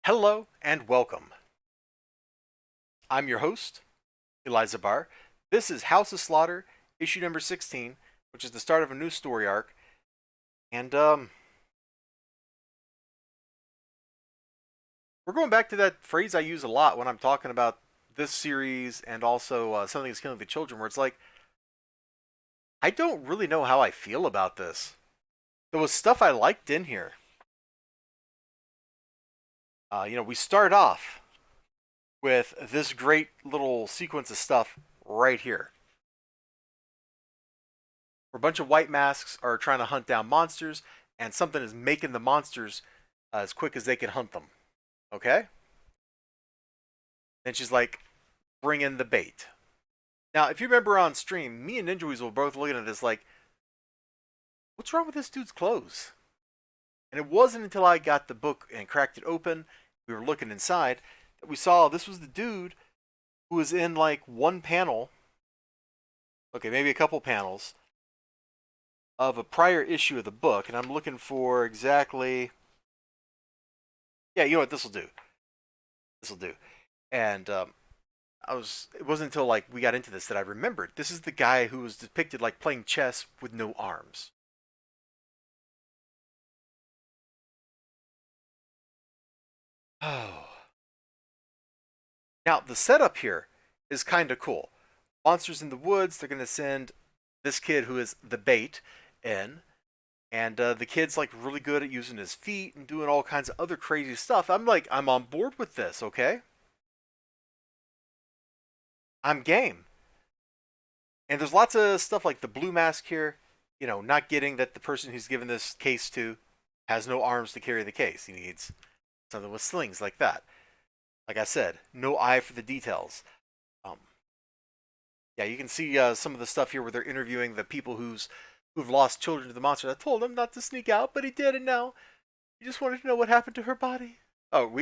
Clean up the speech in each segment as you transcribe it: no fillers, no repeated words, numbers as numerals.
Hello and welcome. I'm your host, Elizibar. This is House of Slaughter, issue number 16, which is the start of a new story arc. And we're going back to that phrase I use a lot when I'm talking about this series and also Something is Killing the Children, where it's like, I don't really know how I feel about this. There was stuff I liked in here. We start off with this great little sequence of stuff right here, where a bunch of white masks are trying to hunt down monsters, and something is making the monsters as quick as they can hunt them. Okay? Then she's like, bring in the bait. Now, if you remember on stream, me and Ninja Weasel were both looking at this like, what's wrong with this dude's clothes? And it wasn't until I got the book and cracked it open, we were looking inside, that we saw this was the dude who was in like one panel, okay, maybe a couple panels, of a prior issue of the book. And I'm looking for exactly. Yeah, you know what? This will do. This will do. And it wasn't until like we got into this that I remembered this is the guy who was depicted like playing chess with no arms. Oh. Now the setup here is kind of cool. Monsters in the woods. They're gonna send this kid who is the bait in, and the kid's like really good at using his feet and doing all kinds of other crazy stuff. I'm on board with this. Okay, I'm game. And there's lots of stuff like the blue mask here, not getting that the person who's given this case to has no arms to carry the case. He needs something with slings like that. Like I said, no eye for the details. Um, yeah, you can see some of the stuff here where they're interviewing the people who've lost children to the monster. I told him not to sneak out, but he did, and now he just wanted to know what happened to her body. Oh,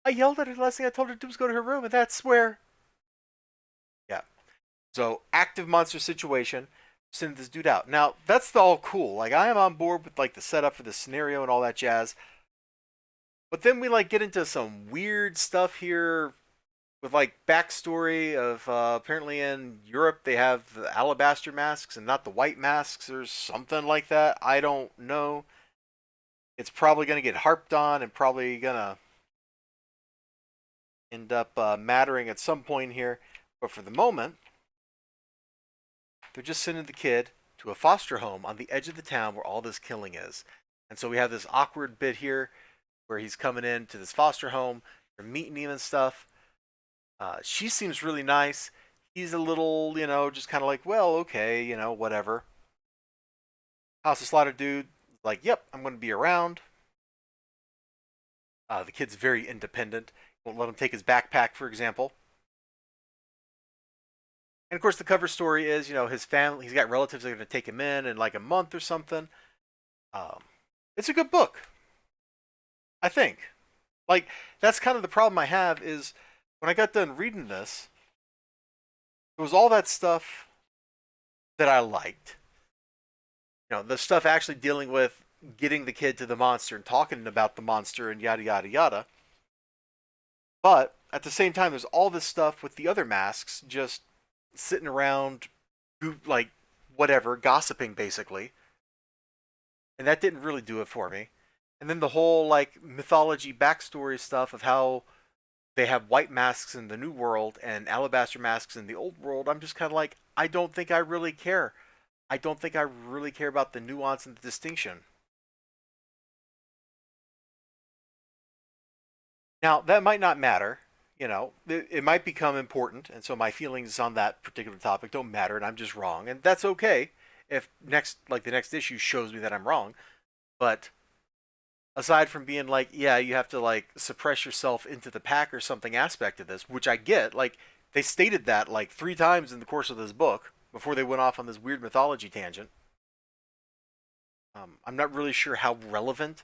I yelled at her. The last thing I told her to do was go to her room, and that's where. Yeah. So active monster situation. Send this dude out. Now that's all cool. Like I am on board with like the setup for the scenario and all that jazz. But then we like get into some weird stuff here with like backstory of apparently in Europe they have the alabaster masks and not the white masks or something like that. I don't know. It's probably gonna get harped on and probably gonna end up mattering at some point here. But for the moment, they're just sending the kid to a foster home on the edge of the town where all this killing is. And so we have this awkward bit here where he's coming in to this foster home. They're meeting him and stuff. She seems really nice. He's a little, just kind of like, well, okay, whatever. House of Slaughter dude, like, yep, I'm going to be around. The kid's very independent. Won't let him take his backpack, for example. And of course, the cover story is, his family. He's got relatives that are going to take him in like a month or something. Um, it's a good book, I think. Like that's kind of the problem I have is when I got done reading this, it was all that stuff that I liked. The stuff actually dealing with getting the kid to the monster and talking about the monster and yada yada yada. But at the same time, there's all this stuff with the other masks just sitting around, like whatever, gossiping basically, and that didn't really do it for me. And then the whole like mythology backstory stuff of how they have white masks in the new world and alabaster masks in the old world. I'm just kind of like, I don't think I really care. I don't think I really care about the nuance and the distinction. Now, that might not matter. It might become important, and so my feelings on that particular topic don't matter, and I'm just wrong, and that's okay. If the next issue shows me that I'm wrong, but aside from being like, yeah, you have to like suppress yourself into the pack or something aspect of this, which I get. Like they stated that like 3 times in the course of this book before they went off on this weird mythology tangent. I'm not really sure how relevant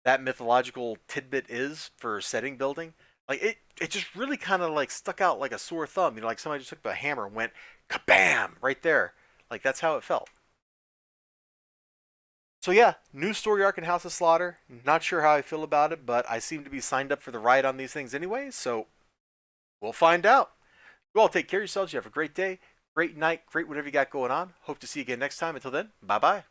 that mythological tidbit is for setting building. Like it just really kind of like stuck out like a sore thumb. Like somebody just took the hammer and went kabam right there. Like that's how it felt. So yeah, new story arc in House of Slaughter. Not sure how I feel about it, but I seem to be signed up for the ride on these things anyway, so we'll find out. You all take care of yourselves. You have a great day, great night, great whatever you got going on. Hope to see you again next time. Until then, bye bye.